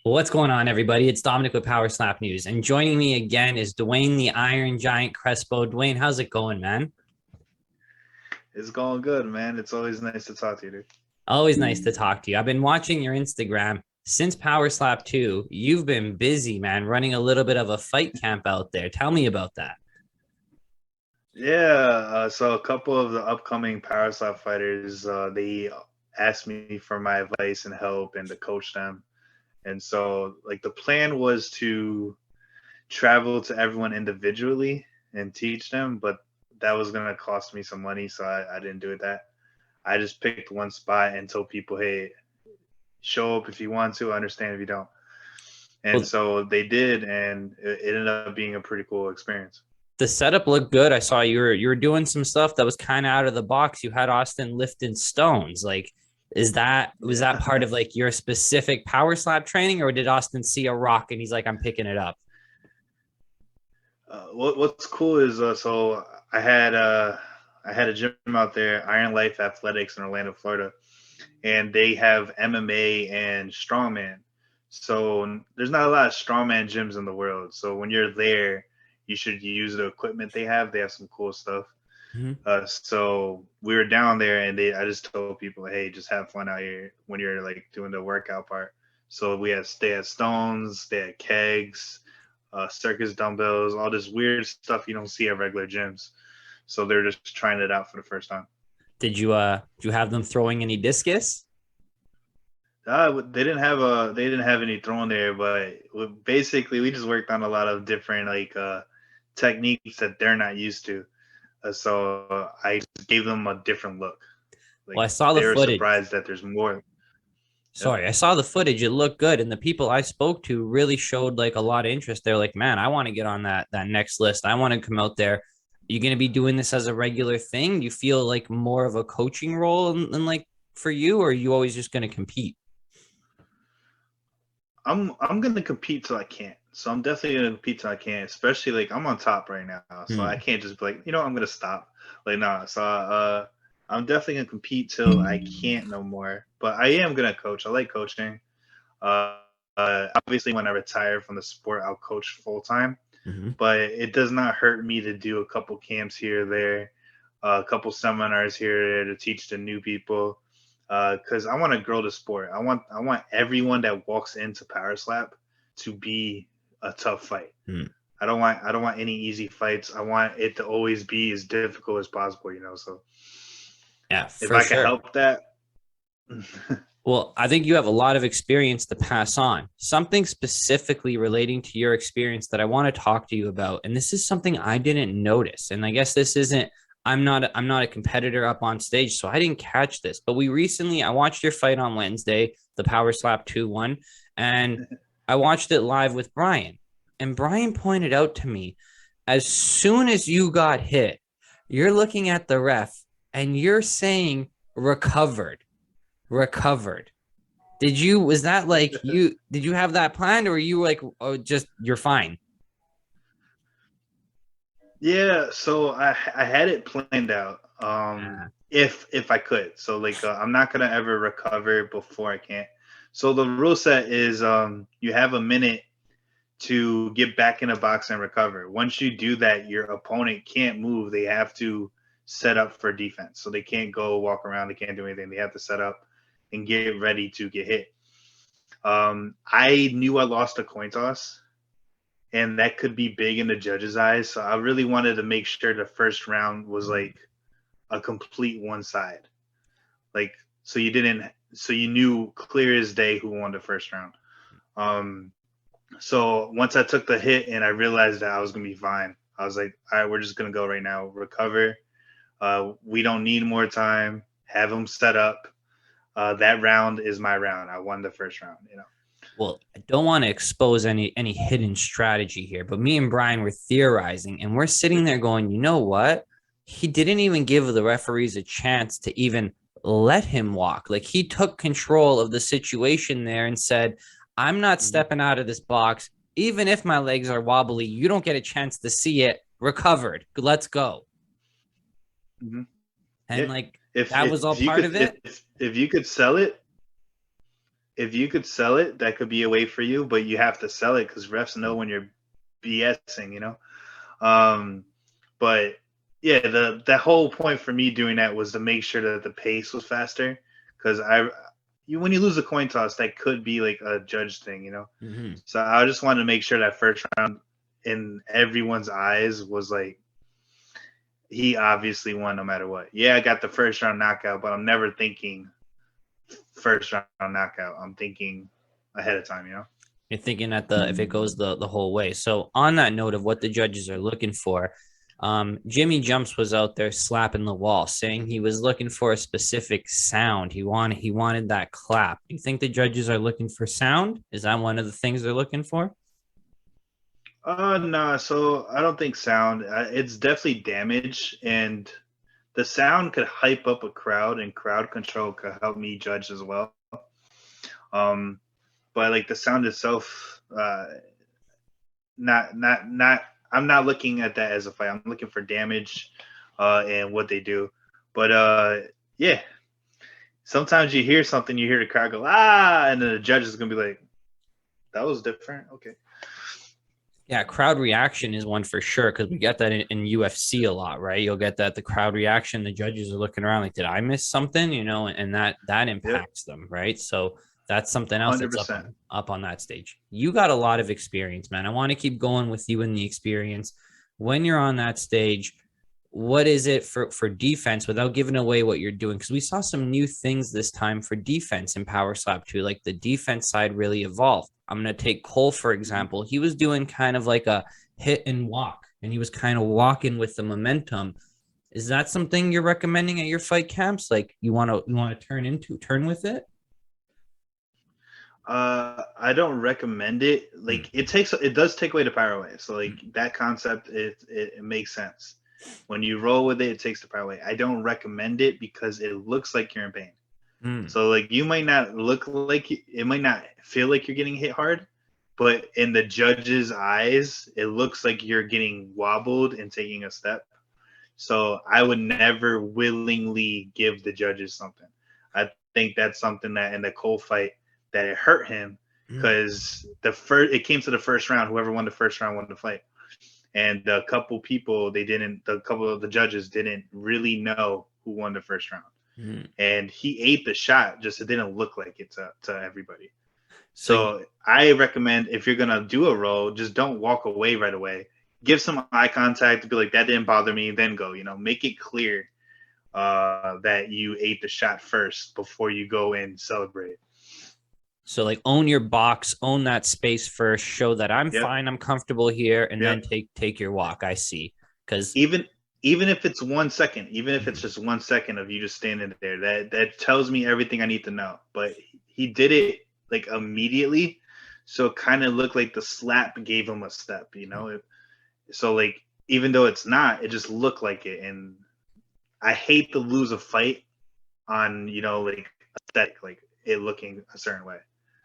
Well, what's going on, everybody? It's Dominic with PowerSlap News, and joining me again is Duane the Iron Giant Crespo. Duane, how's it going, man? It's going good, man. It's always nice to talk to you, dude. Always nice to talk to you. I've been watching your Instagram since PowerSlap 2. You've been busy, man, running a little bit of a fight camp out there. Tell me about that. Yeah, so a couple of the upcoming PowerSlap fighters, they asked me for my advice and help and to coach them. And so, like, the plan was to travel to everyone individually and teach them, but that was going to cost me some money, so I didn't do it that. I just picked one spot and told people, hey, show up if you want to, understand if you don't. And Well, so they did, and it ended up being a pretty cool experience. the setup looked good. I saw you were doing some stuff that was kind of out of the box. You had Austin lifting stones. Like, is that was that part Yeah. of like your specific PowerSlap training, or did Austin see a rock and he's like, I'm picking it up? What's cool is so I had a gym out there, Iron Life Athletics in Orlando, Florida, and they have MMA and strongman. So there's not a lot of strongman gyms in the world. So when you're there, you should use the equipment they have. They have some cool stuff. Mhm. So we were down there, and I just told people, hey, just have fun out here when you're like doing the workout part. So they had stones, they had kegs, circus dumbbells, all this weird stuff you don't see at regular gyms. So they're just trying it out for the first time. Did you have them throwing any discus? They didn't have any thrown there, but basically we just worked on a lot of different techniques that they're not used to. So I just gave them a different look. Well, Like I saw the they were footage. surprised that there's more. Yep. Sorry, I saw the footage. It looked good, and the people I spoke to really showed like a lot of interest. They're like, "Man, I want to get on that next list. I want to come out there." You going to be doing this as a regular thing? Do you feel like more of a coaching role than like for you, or are you always just going to compete? I'm gonna compete till I can't. So I'm definitely gonna compete till I can. Especially like I'm on top right now, so I Hmm. can't just be like, I'm gonna stop. Like nah. So I'm definitely gonna compete till I can't no more. But I am gonna coach. I like coaching. Uh, Obviously, when I retire from the sport, I'll coach full time. Hmm. But it does not hurt me to do a couple camps here or there, a couple seminars here or there to teach the new people. Because I want to grow the sport. I want everyone that walks into Power Slap to be a tough fight. Hmm. I don't want any easy fights. I want it to always be as difficult as possible. So Yeah, if for I can sure. help that, Well, I think you have a lot of experience to pass on. Something specifically relating to your experience that I want to talk to you about, and this is something I didn't notice. And I guess this isn't I'm not a competitor up on stage, so I didn't catch this. But I watched your fight on Wednesday, the Power Slap 2-1, and I watched it live with Brian. And Brian pointed out to me, as soon as you got hit, you're looking at the ref and you're saying recovered recovered. Was that like did you have that planned or were you like, oh, just you're fine? yeah. So I had it planned out. Uh, If I could. So like I'm not gonna ever recover before I can't. So the rule set is you have a minute to get back in a box and recover. Once you do that, your opponent can't move. They have to set up for defense. So they can't go walk around. They can't do anything. They have to set up and get ready to get hit. I knew I lost a coin toss, and that could be big in the judges' eyes. So I really wanted to make sure the first round was like a complete one side. Like so you knew clear as day who won the first round. Um, So once I took the hit and I realized that I was gonna be fine, I was like, all right, we're just gonna go right now, recover. We don't need more time. Have them set up. That round is my round. I won the first round. well, I don't want to expose any hidden strategy here, but me and Brian were theorizing and we're sitting there going, you know what? He didn't even give the referees a chance to even let him walk. Like he took control of the situation there and said, I'm not Mm-hmm. stepping out of this box. Even if my legs are wobbly, you don't get a chance to see it. Recovered. Let's go. Mm-hmm. And Yeah. like If that was all if you part could of it. if you could sell it, if you could sell it, that could be a way for you, but you have to sell it because refs know when you're BSing, you know. But yeah, the whole point for me doing that was to make sure that the pace was faster, because when you lose a coin toss, that could be like a judge thing, you know. Mm-hmm. So I just wanted to make sure that first round in everyone's eyes was like, he obviously won no matter what. Yeah, I got the first round knockout, but I'm never thinking first round knockout. I'm thinking ahead of time, you know. You're thinking that if it goes the whole way. So on that note of what the judges are looking for, Jimmy Jumps was out there slapping the wall, saying he was looking for a specific sound. He wanted that clap. Do you think the judges are looking for sound? Is that one of the things they're looking for? No. So I don't think sound. It's definitely damage, and the sound could hype up a crowd, and crowd control could help me judge as well. Um, but like the sound itself, not. I'm not looking at that as a fight. I'm looking for damage, and what they do. But yeah, sometimes you hear something, you hear the crowd go ah, and then the judge is gonna be like, "That was different." Okay. Yeah, crowd reaction is one for sure because we get that in UFC a lot, right? You'll get that the crowd reaction, the judges are looking around like, did I miss something? You know, and that impacts them, right? So that's something else that's 100%. up on that stage. You got a lot of experience, man. I want to keep going with you in the experience. When you're on that stage, what is it for defense without giving away what you're doing? Because we saw some new things this time for defense in PowerSlap 2. Like the defense side really evolved. I'm going to take Cole, for example. He was doing kind of like a hit and walk, and he was kind of walking with the momentum. Is that something you're recommending at your fight camps? Like you want to turn with it? I don't recommend it. Like it does take away the power away. So like that concept, it makes sense. When you roll with it, it takes the power away. I don't recommend it because it looks like you're in pain. So like you might not look like it might not feel like you're getting hit hard, but in the judge's eyes, it looks like you're getting wobbled and taking a step. So I would never willingly give the judges something. I think that's something that in the Cole fight that it hurt him because it came to the first round. Whoever won the first round won the fight. And a couple of the judges didn't really know who won the first round. And he ate the shot, just it didn't look like it to everybody. So I recommend if you're gonna do a roll, just don't walk away right away. Give some eye contact to be like, that didn't bother me, then go. You know, make it clear that you ate the shot first before you go and celebrate. So like own your box, own that space first, show that I'm fine, I'm comfortable here, and then take your walk. I see. Because even if it's 1 second, even if it's just 1 second of you just standing there, that tells me everything I need to know. But he did it like immediately, so it kind of looked like the slap gave him a step, you know. So like even though it's not, it just looked like it. And I hate to lose a fight on, you know, like aesthetic, like it looking a certain way.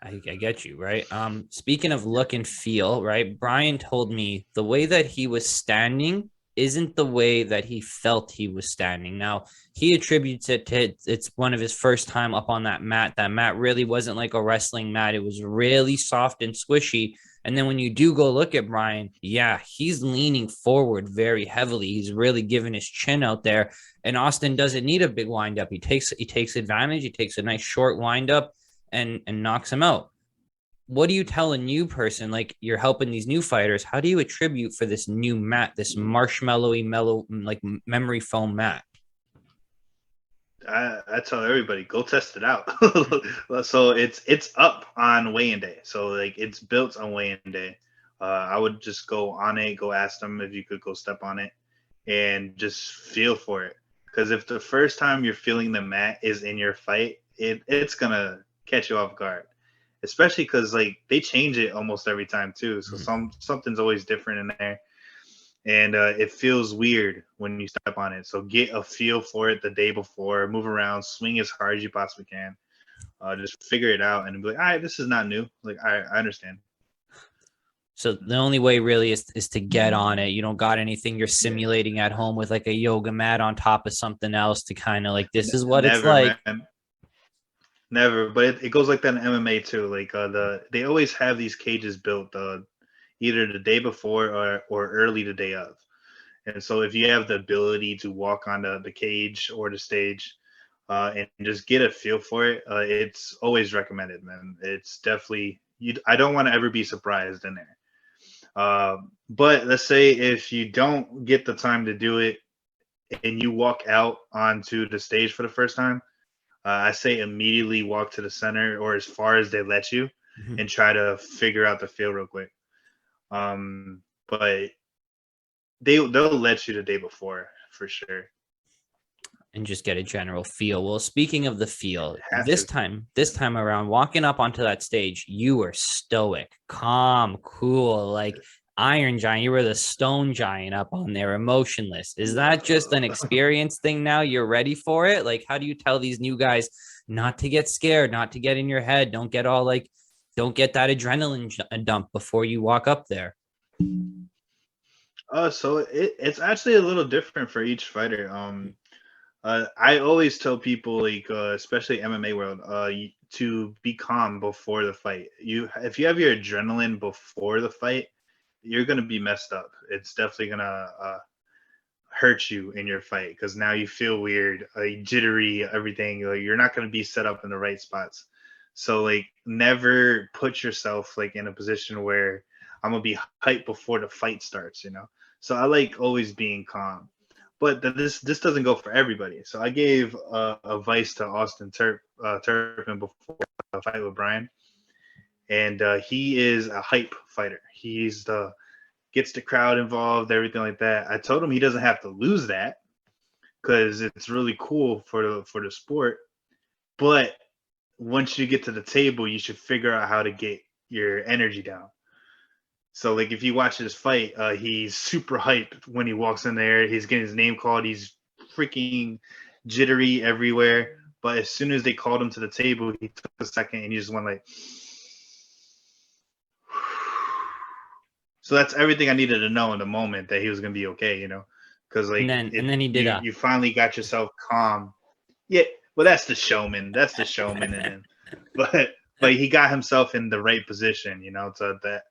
I get you, right? Speaking of look and feel, right? Brian told me the way that he was standing isn't the way that he felt he was standing. Now, he attributes it to it's one of his first time up on that mat. That mat really wasn't like a wrestling mat. It was really soft and squishy. And then when you do go look at Brian, yeah, he's leaning forward very heavily. He's really giving his chin out there. And Austin doesn't need a big windup. He takes advantage. He takes a nice short windup and knocks him out. What do you tell a new person, like you're helping these new fighters? How do you attribute for this new mat, this marshmallowy, mellow, like memory foam mat? I tell everybody, go test it out. So it's up on weigh-in day. So like it's built on weigh-in day. I would just go on it, go ask them if you could go step on it and just feel for it. Because if the first time you're feeling the mat is in your fight, it's gonna catch you off guard. Especially because like they change it almost every time too, so something's always different in there, and it feels weird when you step on it. So get a feel for it the day before, move around, swing as hard as you possibly can, just figure it out and be like, all right, this is not new. Like I understand. So the only way really is to get on it. You don't got anything you're simulating at home with like a yoga mat on top of something else to kind of like, this is what Never, it's like. Man. Never, but it goes like that in MMA too. Like they always have these cages built either the day before or early the day of. And so if you have the ability to walk on the cage or the stage and just get a feel for it, it's always recommended, man. It's definitely you. I don't want to ever be surprised in there. But let's say if you don't get the time to do it and you walk out onto the stage for the first time, I say immediately walk to the center or as far as they let you Mhm. and try to figure out the feel real quick. But they'll let you the day before for sure. And just get a general feel. Well, speaking of the feel, Have this to. time around, walking up onto that stage, you were stoic, calm, cool, like Iron Giant. You were the Stone Giant up on there, emotionless. Is that just an experience thing now? You're ready for it? Like, how do you tell these new guys not to get scared, not to get in your head, don't get all like, don't get that adrenaline dump before you walk up there? So it's actually a little different for each fighter. I always tell people, like, especially MMA world, to be calm before the fight. If you have your adrenaline before the fight, you're gonna be messed up. It's definitely gonna hurt you in your fight because now you feel weird, jittery, everything. Like you're not gonna be set up in the right spots. So like, never put yourself like in a position where I'm gonna be hyped before the fight starts. So I like always being calm. But this doesn't go for everybody. So I gave advice to Turpin before the fight with Brian, and he is a hype fighter. He's the gets the crowd involved, everything like that. I told him he doesn't have to lose that because it's really cool for the sport. But once you get to the table, you should figure out how to get your energy down. So like if you watch this fight, he's super hyped when he walks in there. He's getting his name called. He's freaking jittery everywhere. But as soon as they called him to the table, he took a second and he just went like. So that's everything I needed to know in the moment that he was gonna be okay. Because And like then he did you finally got yourself calm. Yeah, well that's the showman. That's the showman in him. But he got himself in the right position. So that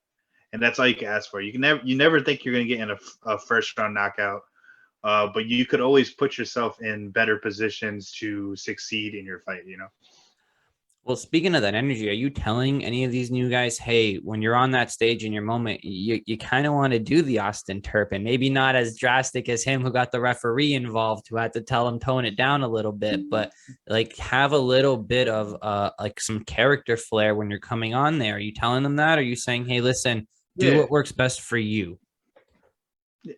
and that's all you can ask for. You never think you're gonna get in a first round knockout, but you could always put yourself in better positions to succeed in your fight. Well, speaking of that energy, are you telling any of these new guys, hey, when you're on that stage in your moment, you kind of want to do the Austin Turpin, maybe not as drastic as him who got the referee involved, who had to tell him tone it down a little bit, but like have a little bit of like some character flair when you're coming on there? Are you telling them that? Or are you saying, hey, listen, do Yeah, what works best for you?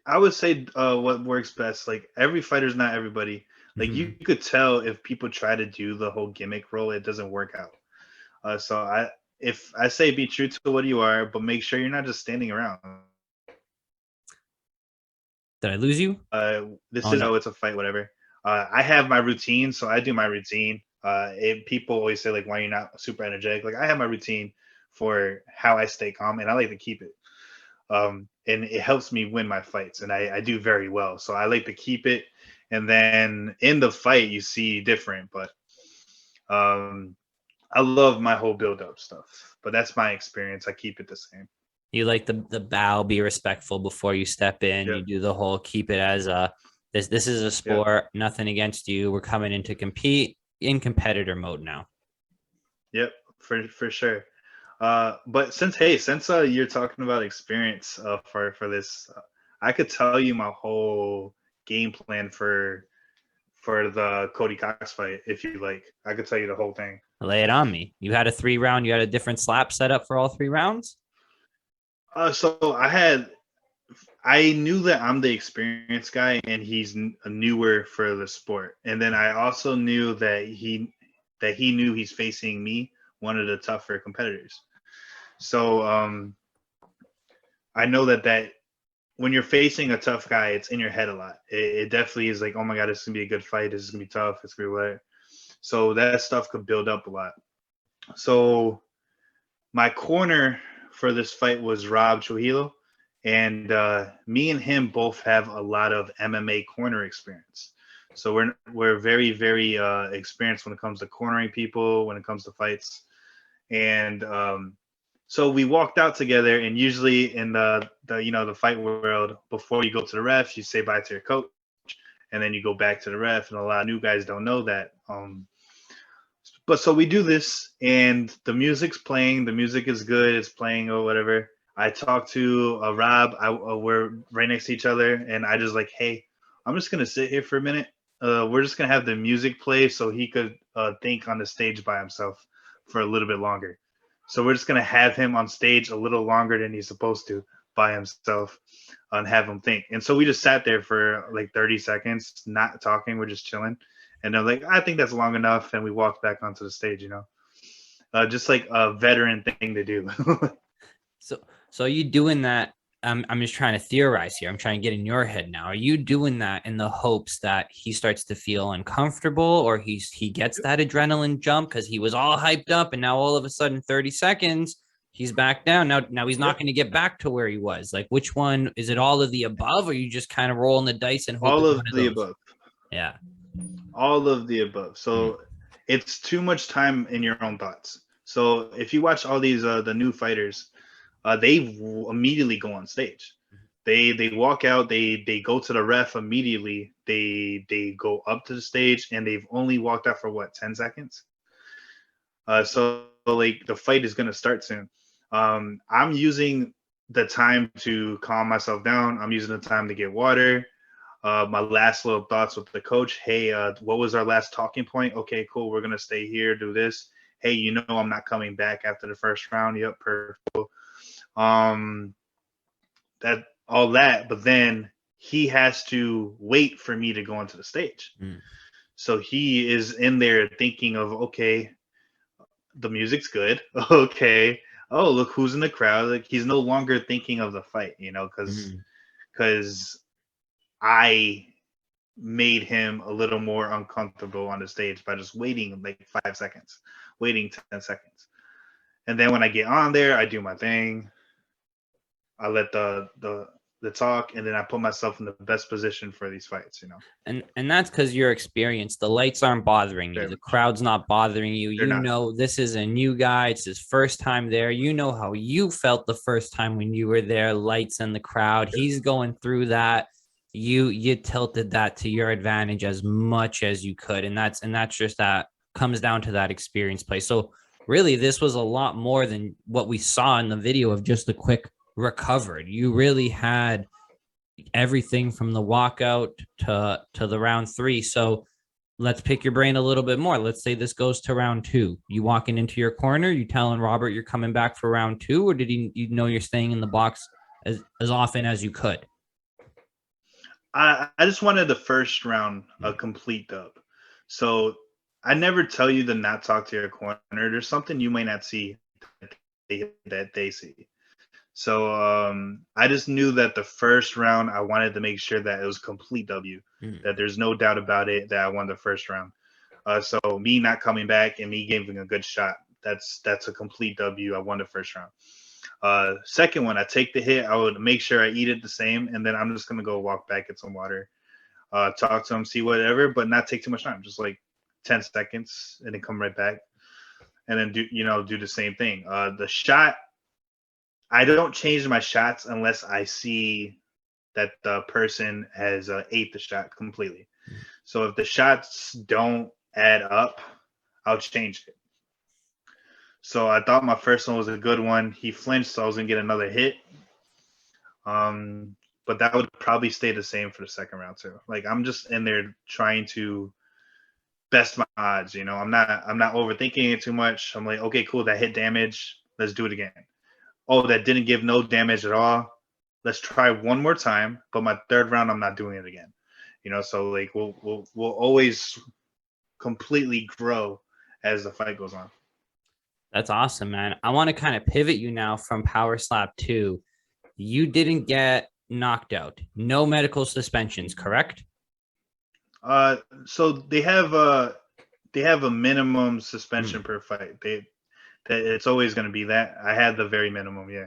I would say what works best. Like every fighter's not everybody. Like you Mhm. could tell if people try to do the whole gimmick role, it doesn't work out. So if I say be true to what you are, but make sure you're not just standing around. Did I lose you? This Oh, is no. it's a fight, whatever. I have my routine, so I do my routine. People always say like, why are you not super energetic? Like I have my routine for how I stay calm, and I like to keep it. And it helps me win my fights, and I do very well. So I like to keep it, and then in the fight you see different. But um, I love my whole build up stuff. But that's my experience. I keep it the same. You like the bow, be respectful before you step in. Yep. You do the whole keep it as a this is a Yep. sport, nothing against you. We're coming in to compete in competitor mode now. Yep. For sure. But since you're talking about experience for this, I could tell you my whole game plan for the Cody Cox fight if you like. I could tell you the whole thing. Lay it on me. You had a 3 round, you had a different slap set up for all 3 rounds. So I knew that I'm the experienced guy and he's newer for the sport, and then I also knew that he knew he's facing me, one of the tougher competitors. So I know that when you're facing a tough guy, it's in your head a lot. It definitely is like, oh my god, this is gonna be a good fight. This is gonna be tough. It's gonna be whatever. So that stuff could build up a lot. So my corner for this fight was Rob Trujillo, and me and him both have a lot of MMA corner experience. So we're very, very experienced when it comes to cornering people, when it comes to fights. And so we walked out together, and usually in the fight world, before you go to the ref, you say bye to your coach, and then you go back to the ref. And a lot of new guys don't know that. But so we do this, and the music's playing. The music is good. It's playing or whatever. I talk to Rob. We're right next to each other, and I just like, hey, I'm just gonna sit here for a minute. We're just gonna have the music play so he could think on the stage by himself for a little bit longer. So we're just gonna have him on stage a little longer than he's supposed to by himself, and have him think. And so we just sat there for like 30 seconds, not talking. We're just chilling. And they're like, I think that's long enough. And we walked back onto the stage, just like a veteran thing to do. So are you doing that? I'm just trying to theorize here. I'm trying to get in your head now. Are you doing that in the hopes that he starts to feel uncomfortable, or he gets that adrenaline jump because he was all hyped up, and now all of a sudden 30 seconds he's back down. Now he's not going to get back to where he was. Like, which one is it? All of the above, or you just kind of rolling the dice and hoping All of one of the those? above. Yeah. All of the above. So it's too much time in your own thoughts. So if you watch all these the new fighters, they immediately go on stage. They walk out. They go to the ref immediately. They go up to the stage, and they've only walked out for what, 10 seconds. So like the fight is gonna start soon. I'm using the time to calm myself down. I'm using the time to get water. My last little thoughts with the coach. Hey, what was our last talking point? Okay, cool. We're gonna stay here, do this. Hey, I'm not coming back after the first round. Yep, perfect. That all that, but then he has to wait for me to go onto the stage. So he is in there thinking of, okay, the music's good. Okay. Oh, look who's in the crowd. Like, he's no longer thinking of the fight, because I made him a little more uncomfortable on the stage by just waiting like 5 seconds, waiting 10 seconds. And then when I get on there, I do my thing. I let the talk, and then I put myself in the best position for these fights, And that's because you're experienced. The lights aren't bothering you. The crowd's not bothering you. This is a new guy. It's his first time there. You know how you felt the first time when you were there, lights and the crowd. He's going through that. You tilted that to your advantage as much as you could. And that's just that comes down to that experience play. So really, this was a lot more than what we saw in the video of just a quick recovered. You really had everything from the walkout to the round 3. So let's pick your brain a little bit more. Let's say this goes to round 2. You walking into your corner, you telling Robert you're coming back for round 2, or did you're staying in the box as often as you could? I just wanted the first round a complete dub. So I never tell you to not talk to your corner. There's something you might not see that they see. So I just knew that the first round, I wanted to make sure that it was complete W, that there's no doubt about it that I won the first round. So me not coming back and me giving a good shot, that's a complete W. I won the first round. Second one, I take the hit. I would make sure I eat it the same, and then I'm just gonna go walk back, get some water, talk to him, see whatever, but not take too much time. Just like 10 seconds, and then come right back, and then do the same thing. The shot, I don't change my shots unless I see that the person has ate the shot completely. So if the shots don't add up, I'll change it. So I thought my first one was a good one. He flinched, so I was gonna get another hit. But that would probably stay the same for the second round too. Like, I'm just in there trying to best my odds. I'm not overthinking it too much. I'm like, okay, cool, that hit damage. Let's do it again. Oh, that didn't give no damage at all. Let's try one more time. But my third round, I'm not doing it again. So like we'll always completely grow as the fight goes on. That's awesome, man. I want to kind of pivot you now from PowerSlap 2. You didn't get knocked out. No medical suspensions, correct? So they have a minimum suspension per fight. It's always going to be that. I had the very minimum, yeah.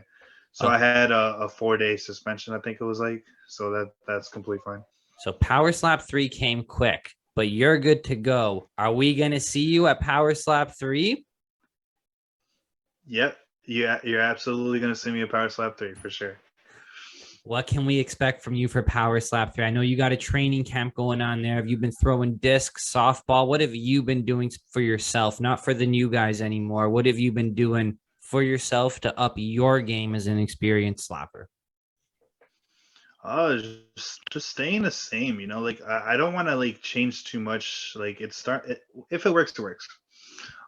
So I had a 4-day suspension, I think it was like. So that's completely fine. So PowerSlap 3 came quick, but you're good to go. Are we going to see you at PowerSlap 3? Yep. Yeah, you're absolutely gonna see me at PowerSlap 3 for sure. What can we expect from you for PowerSlap 3? I know you got a training camp going on there. Have you been throwing discs, softball? What have you been doing for yourself? Not for the new guys anymore. What have you been doing for yourself to up your game as an experienced slapper? Just staying the same, like I don't want to like change too much. Like if it works, it works.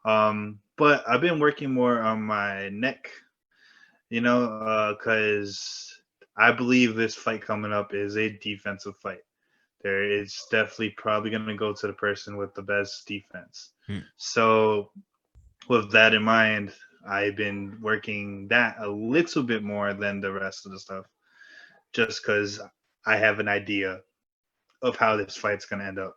But I've been working more on my neck, because I believe this fight coming up is a defensive fight. There is definitely probably going to go to the person with the best defense. So with that in mind, I've been working that a little bit more than the rest of the stuff, just because I have an idea of how this fight's going to end up.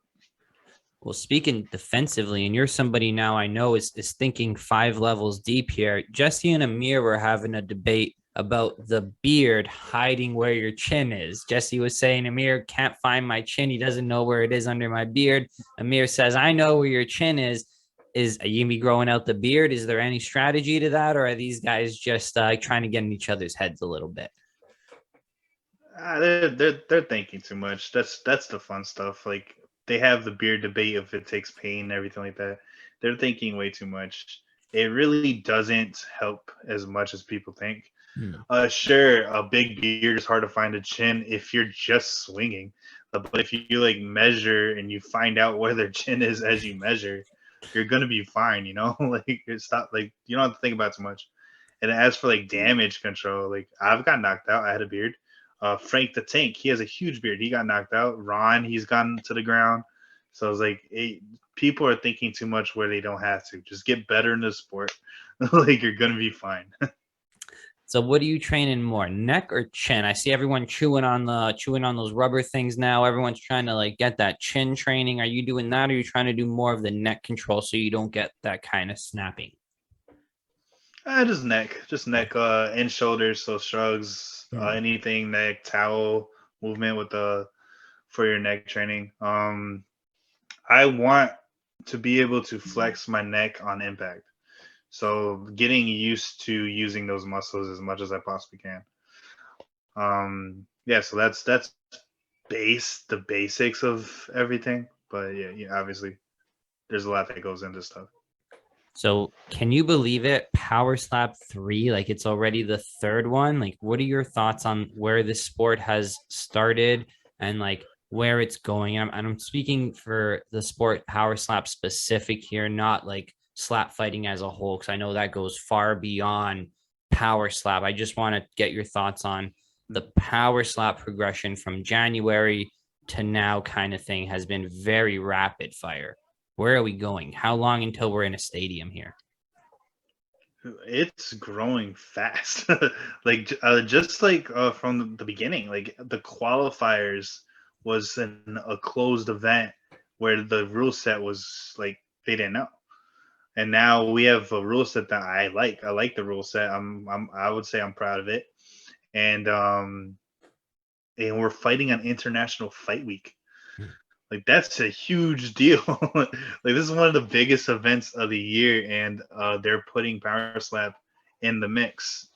Well, speaking defensively, and you're somebody now I know is thinking 5 levels deep here. Jesse and Amir were having a debate about the beard hiding where your chin is. Jesse was saying, Amir can't find my chin. He doesn't know where it is under my beard. Amir says, I know where your chin is. Are you going to be growing out the beard? Is there any strategy to that? Or are these guys just trying to get in each other's heads a little bit? They're thinking too much. That's the fun stuff. Like they have the beard debate if it takes pain and everything like that. They're thinking way too much. It really doesn't help as much as people think. Sure, a big beard is hard to find a chin if you're just swinging. But if you like measure and you find out where their chin is as you measure, you're gonna be fine. Like it's not like you don't have to think about it too much. And as for like damage control, like I've got knocked out. I had a beard. Frank the Tank, he has a huge beard. He got knocked out. Ron, he's gone to the ground. So I was like, hey, people are thinking too much where they don't have to. Just get better in the sport. Like you're gonna be fine. So what are you training more, neck or chin? I see everyone chewing on those rubber things now. Everyone's trying to like get that chin training. Are you doing that, or are you trying to do more of the neck control so you don't get that kind of snapping? Just neck, and shoulders. So shrugs, anything neck, towel movement for your neck training. I want to be able to flex my neck on impact. So getting used to using those muscles as much as I possibly can. Yeah, so that's the basics of everything. But yeah, obviously there's a lot that goes into stuff. So can you believe it? PowerSlap 3, like it's already the third one. Like, what are your thoughts on where this sport has started and like where it's going? And I'm speaking for the sport PowerSlap specific here, not like slap fighting as a whole, because I know that goes far beyond PowerSlap. I just want to get your thoughts on the PowerSlap progression from January to now kind of thing has been very rapid fire. Where are we going? How long until we're in a stadium here? It's growing fast. Like just like from the beginning, like the qualifiers was in a closed event where the rule set was like they didn't know. And now we have a rule set that I like. I like the rule set. I would say I'm proud of it. And we're fighting on International Fight Week. Like that's a huge deal. Like this is one of the biggest events of the year, and they're putting PowerSlap in the mix.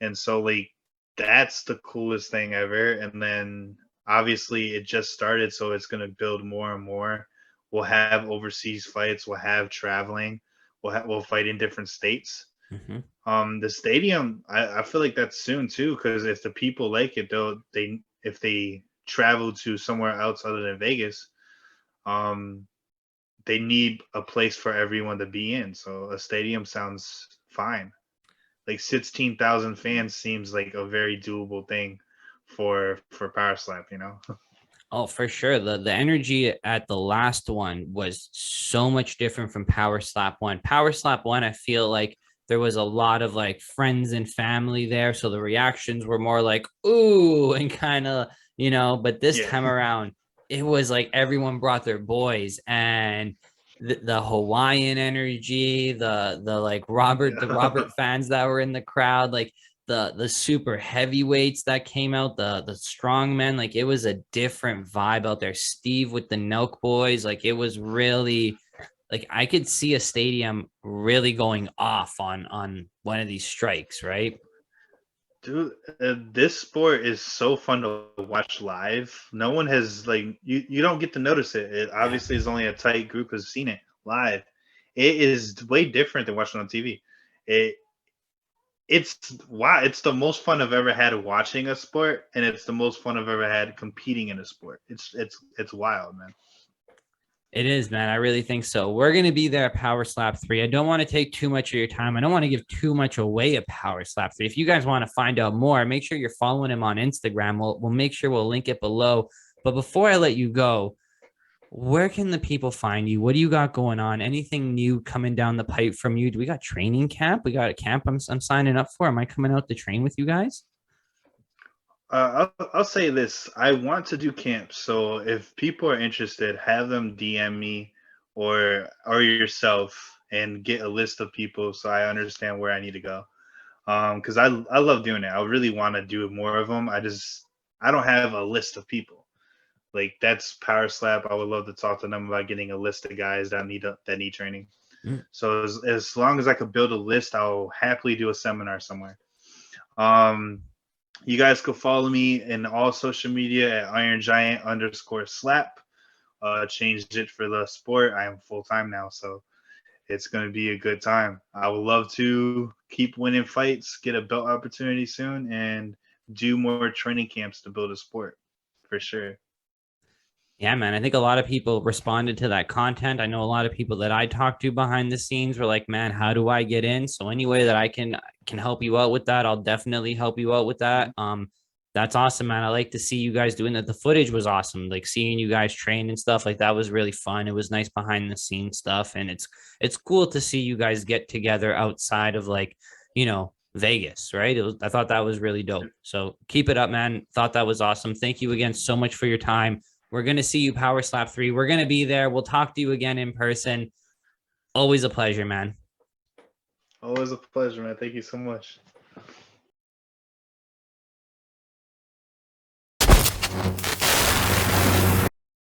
And so like that's the coolest thing ever. And then obviously it just started, so it's gonna build more and more. We'll have overseas fights. We'll have traveling. We'll fight in different states. The stadium, I feel like that's soon too, because if the people like it, if they travel to somewhere else other than Vegas, they need a place for everyone to be in. So a stadium sounds fine. Like 16,000 fans seems like a very doable thing for PowerSlap. Oh, for sure. The energy at the last one was so much different from PowerSlap 1. PowerSlap 1, I feel like there was a lot of like friends and family there. So the reactions were more like, ooh, and kind of, but this time around, it was like everyone brought their boys, and the Hawaiian energy, the like the Robert fans that were in the crowd, like the super heavyweights that came out, the strong men. Like it was a different vibe out there. Steve with the Nelk boys, like it was really like I could see a stadium really going off on one of these strikes, right? Dude, this sport is so fun to watch live. No one has like you don't get to notice it. It Yeah. obviously is only a tight group has seen it live. It is way different than watching on TV. It it's wow, it's the most fun I've ever had watching a sport, and it's the most fun I've ever had competing in a sport. It's wild, man. It is, man. I really think so. We're going to be there at PowerSlap 3. I don't want to take too much of your time. I don't want to give too much away at PowerSlap 3. If you guys want to find out more, make sure you're following him on Instagram. We'll make sure we'll link it below. But before I let you go, where can the people find you? What do you got going on? Anything new coming down the pipe from you? Do we got training camp? We got a camp I'm signing up for. Am I coming out to train with you guys? I'll say this. I want to do camps, so if people are interested, have them DM me or yourself and get a list of people so I understand where I need to go. Because I love doing it. I really want to do more of them. I don't have a list of people. Like that's Power Slap. I would love to talk to them about getting a list of guys that need training. Mm. So as long as I could build a list, I'll happily do a seminar somewhere. Um, you guys could follow me in all social media at IronGiant_slap. Changed it for the sport. I am full time now, so it's going to be a good time. I would love to keep winning fights, get a belt opportunity soon, and do more training camps to build a sport for sure. Yeah, man. I think a lot of people responded to that content. I know a lot of people that I talked to behind the scenes were like, "Man, how do I get in?" So any way that I can help you out with that, I'll definitely help you out with that. That's awesome, man. I like to see you guys doing that. The footage was awesome. Like seeing you guys train and stuff like that was really fun. It was nice behind the scenes stuff, and it's cool to see you guys get together outside of like, Vegas, right? I thought that was really dope. So keep it up, man. Thought that was awesome. Thank you again so much for your time. We're going to see you PowerSlap 3. We're going to be there. We'll talk to you again in person. Always a pleasure, man. Always a pleasure, man. Thank you so much.